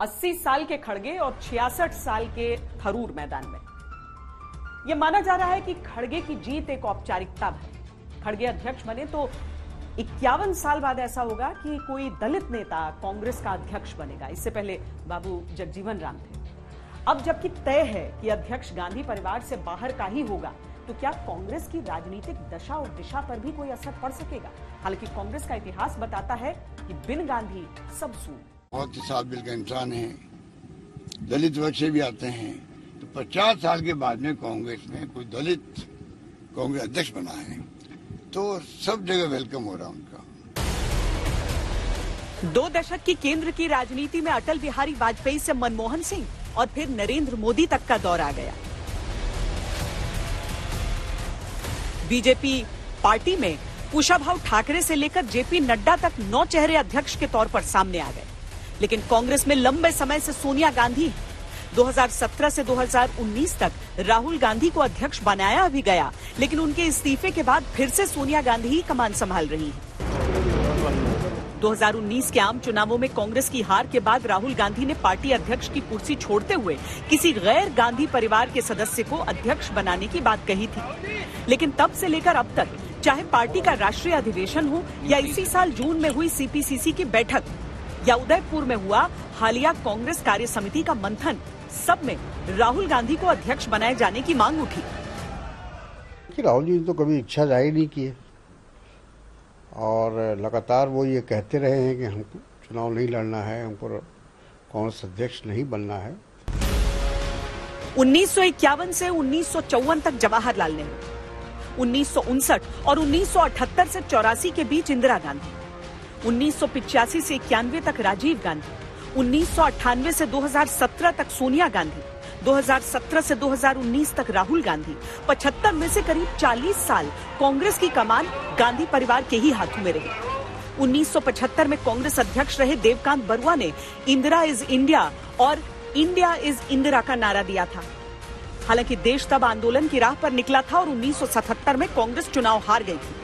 80 साल के खड़गे और 66 साल के थरूर मैदान में। यह माना जा रहा है कि खड़गे की जीत एक औपचारिकता है। खड़गे अध्यक्ष बने तो 51 साल बाद ऐसा होगा कि कोई दलित नेता कांग्रेस का अध्यक्ष बनेगा। इससे पहले बाबू जगजीवन राम थे। अब जबकि तय है कि अध्यक्ष गांधी परिवार से बाहर का ही होगा, तो क्या कांग्रेस की राजनीतिक दशा और दिशा पर भी कोई असर पड़ सकेगा? हालांकि कांग्रेस का इतिहास बताता है कि बिन गांधी सब सून। बहुत ही साफ दिल का इंसान है, दलित वर्ग से भी आते हैं, तो 50 साल के बाद में कांग्रेस में कोई दलित कांग्रेस अध्यक्ष बना है तो सब जगह वेलकम हो रहा उनका। 2 दशक की केंद्र की राजनीति में अटल बिहारी वाजपेयी से मनमोहन सिंह और फिर नरेंद्र मोदी तक का दौर आ गया। बीजेपी पार्टी में कुशाभाऊ ठाकरे से लेकर जेपी नड्डा तक 9 चेहरे अध्यक्ष के तौर पर सामने आ गए। लेकिन कांग्रेस में लंबे समय से सोनिया गांधी हैं। 2017 से 2019 तक राहुल गांधी को अध्यक्ष बनाया भी गया, लेकिन उनके इस्तीफे के बाद फिर से सोनिया गांधी ही कमान संभाल रही हैं। 2019 के आम चुनावों में कांग्रेस की हार के बाद राहुल गांधी ने पार्टी अध्यक्ष की कुर्सी छोड़ते हुए किसी गैर गांधी परिवार के सदस्य को अध्यक्ष बनाने की बात कही थी। लेकिन तब से लेकर अब तक, चाहे पार्टी का राष्ट्रीय अधिवेशन हो या इसी साल जून में हुई सीपीसीसी की बैठक या उदयपुर में हुआ हालिया कांग्रेस कार्य समिति का मंथन, सब में राहुल गांधी को अध्यक्ष बनाए जाने की मांग उठी। राहुल जी ने तो कभी इच्छा जाहिर नहीं की है और लगातार वो ये कहते रहे हैं कि हमको चुनाव नहीं लड़ना है, हमको कांग्रेस अध्यक्ष नहीं बनना है। 1951 से 1954 तक जवाहरलाल नेहरू, 1959 और 1978 से 84 के बीच इंदिरा गांधी, 1985 से 91 तक राजीव गांधी, 1998 से 2017 तक सोनिया गांधी, 2017 से 2019 तक राहुल गांधी। 75 में से करीब 40 साल कांग्रेस की कमान गांधी परिवार के ही हाथों में रही। 1975 में कांग्रेस अध्यक्ष रहे देवकांत बरुआ ने इंदिरा इज इंडिया और इंडिया इज इंदिरा का नारा दिया था। हालांकि देश तब आंदोलन की राह पर निकला था और 1977 में कांग्रेस चुनाव हार गई थी,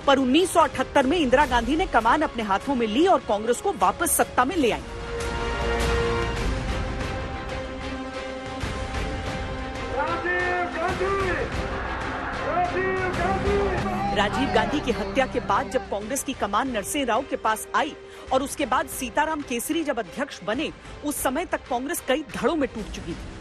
पर 1978 में इंदिरा गांधी ने कमान अपने हाथों में ली और कांग्रेस को वापस सत्ता में ले आई। राजीव गांधी की हत्या के बाद जब कांग्रेस की कमान नरसिंह राव के पास आई और उसके बाद सीताराम केसरी जब अध्यक्ष बने, उस समय तक कांग्रेस कई धड़ों में टूट चुकी थी।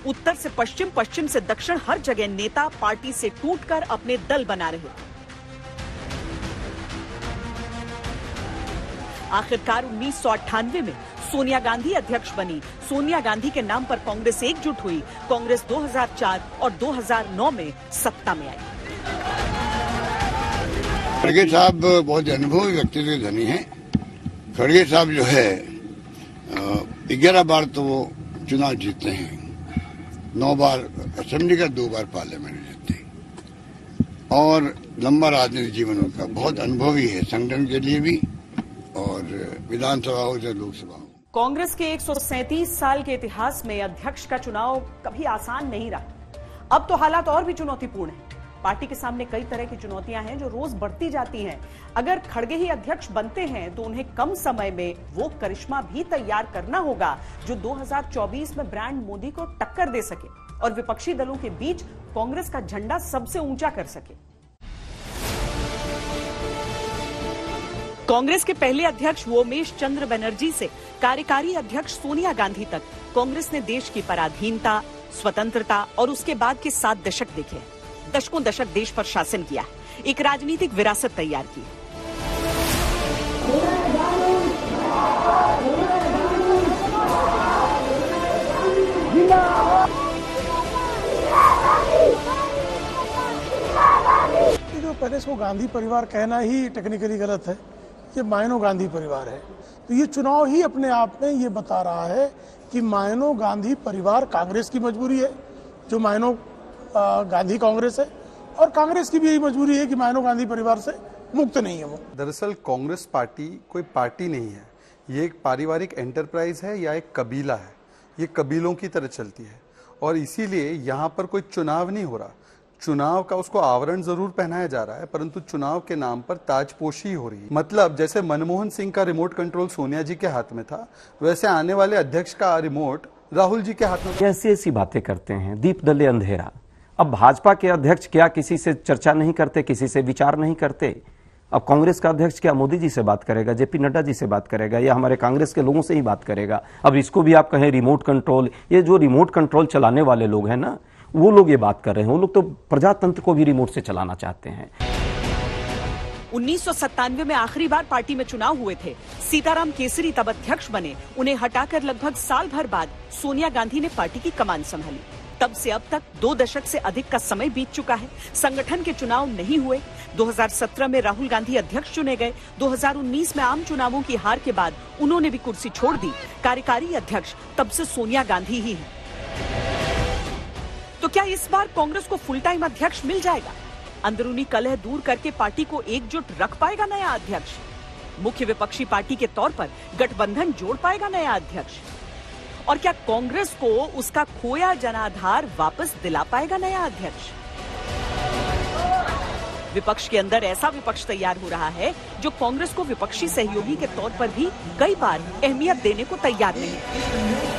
उत्तर से पश्चिम, पश्चिम से दक्षिण, हर जगह नेता पार्टी से टूटकर अपने दल बना रहे थे। आखिरकार 1998 में सोनिया गांधी अध्यक्ष बनी। सोनिया गांधी के नाम पर कांग्रेस एकजुट हुई। कांग्रेस 2004 और 2009 में सत्ता में आई। खड़गे साहब बहुत अनुभवी व्यक्तित्व धनी हैं। खड़गे साहब जो है 11 बार तो वो चुनाव जीते हैं, 9 बार असेंबली का, 2 बार पार्लियामेंट जीते और लंबा राजनीतिक जीवन उनका बहुत अनुभवी है, संगठन के लिए भी और विधानसभा हो या लोकसभा हो। कांग्रेस के 137 साल के इतिहास में अध्यक्ष का चुनाव कभी आसान नहीं रहा। अब तो हालात और भी चुनौतीपूर्ण हैं। पार्टी के सामने कई तरह की चुनौतियां हैं जो रोज बढ़ती जाती हैं। अगर खड़गे ही अध्यक्ष बनते हैं तो उन्हें कम समय में वो करिश्मा भी तैयार करना होगा जो 2024 में ब्रांड मोदी को टक्कर दे सके और विपक्षी दलों के बीच कांग्रेस का झंडा सबसे ऊंचा कर सके। कांग्रेस के पहले अध्यक्ष उमेश चंद्र बनर्जी से कार्यकारी अध्यक्ष सोनिया गांधी तक कांग्रेस ने देश की पराधीनता, स्वतंत्रता और उसके बाद के 7 दशक देखे। दशकों दशक देश पर शासन किया, एक राजनीतिक विरासत तैयार की। जो पहले इसको गांधी परिवार कहना ही टेक्निकली गलत है, ये मायनो गांधी परिवार है। तो ये चुनाव ही अपने आप में ये बता रहा है कि मायनो गांधी परिवार कांग्रेस की मजबूरी है, जो मायनो गांधी कांग्रेस है, और कांग्रेस की भी यही मजबूरी है कि मायनो गांधी परिवार से मुक्त नहीं है वो। दरअसल कांग्रेस पार्टी कोई पार्टी नहीं है, ये एक पारिवारिक एंटरप्राइज है या एक कबीला है। ये कबीलों की तरह चलती है और इसीलिए यहाँ पर कोई चुनाव नहीं हो रहा। चुनाव का उसको आवरण जरूर पहनाया जा रहा है, परंतु चुनाव के नाम पर ताजपोशी हो रही है। मतलब जैसे मनमोहन सिंह का रिमोट कंट्रोल सोनिया जी के हाथ में था, वैसे आने वाले अध्यक्ष का रिमोट राहुल जी के हाथ में। ऐसी ऐसी बातें करते हैं, दीप दले अंधेरा। अब भाजपा के अध्यक्ष क्या किसी से चर्चा नहीं करते, किसी से विचार नहीं करते? अब कांग्रेस का अध्यक्ष क्या मोदी जी से बात करेगा, जेपी नड्डा जी से बात करेगा, या हमारे कांग्रेस के लोगों से ही बात करेगा? अब इसको भी आप कहें रिमोट कंट्रोल, ये जो रिमोट कंट्रोल चलाने वाले लोग हैं ना, वो लोग ये बात कर रहे हैं। वो लोग तो प्रजातंत्र को भी रिमोट से चलाना चाहते हैं। 1997 में आखिरी बार पार्टी में चुनाव हुए थे। सीताराम केसरी तब अध्यक्ष बने। उन्हें हटाकर लगभग साल भर बाद सोनिया गांधी ने पार्टी की कमान संभाली। तब से अब तक 2 दशक से अधिक का समय बीत चुका है। संगठन के चुनाव नहीं हुए। 2017 में राहुल गांधी अध्यक्ष चुने गए। 2019 में आम चुनावों की हार के बाद उन्होंने भी कुर्सी छोड़ दी। कार्यकारी अध्यक्ष तब से सोनिया गांधी ही है। तो क्या इस बार कांग्रेस को फुल टाइम अध्यक्ष मिल जाएगा? अंदरूनी कलह दूर करके पार्टी को एकजुट रख पाएगा नया अध्यक्ष? मुख्य विपक्षी पार्टी के तौर पर गठबंधन जोड़ पाएगा नया अध्यक्ष? और क्या कांग्रेस को उसका खोया जनाधार वापस दिला पाएगा नया अध्यक्ष? विपक्ष के अंदर ऐसा विपक्ष तैयार हो रहा है जो कांग्रेस को विपक्षी सहयोगी के तौर पर भी कई बार अहमियत देने को तैयार नहीं है।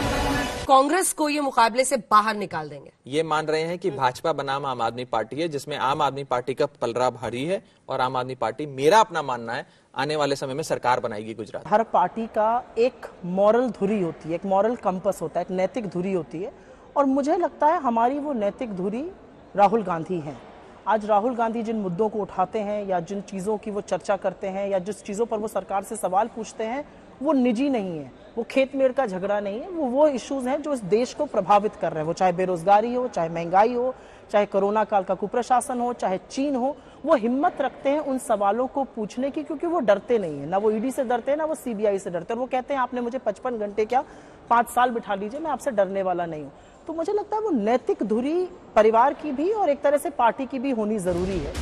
कांग्रेस को ये मुकाबले से बाहर निकाल देंगे। ये मान रहे हैं कि भाजपा बनाम आम आदमी पार्टी है, जिसमें आम आदमी पार्टी का पलड़ा भारी है, और आम आदमी पार्टी, मेरा अपना मानना है, आने वाले समय में सरकार बनाएगी गुजरात। हर पार्टी का एक मॉरल धुरी होती है, एक मॉरल कंपस होता है, एक नैतिक धुरी होती है, और मुझे लगता है हमारी वो नैतिक धुरी राहुल गांधी है। आज राहुल गांधी जिन मुद्दों को उठाते हैं, या जिन चीज़ों की वो चर्चा करते हैं, या जिस चीज़ों पर वो सरकार से सवाल पूछते हैं, वो निजी नहीं है, वो खेत मेड़ का झगड़ा नहीं है, वो इश्यूज हैं जो इस देश को प्रभावित कर रहे हैं। वो चाहे बेरोजगारी हो, चाहे महंगाई हो, चाहे कोरोना काल का कुप्रशासन हो, चाहे चीन हो, वो हिम्मत रखते हैं उन सवालों को पूछने की, क्योंकि वो डरते नहीं है। ना वो ईडी से डरते हैं, ना वो सीबीआई से डरते हैं। और वो कहते हैं आपने मुझे 55 घंटे क्या 5 साल बिठा लीजिए, मैं आपसे डरने वाला नहीं हूँ। तो मुझे लगता है वो नैतिक धुरी परिवार की भी और एक तरह से पार्टी की भी होनी जरूरी है।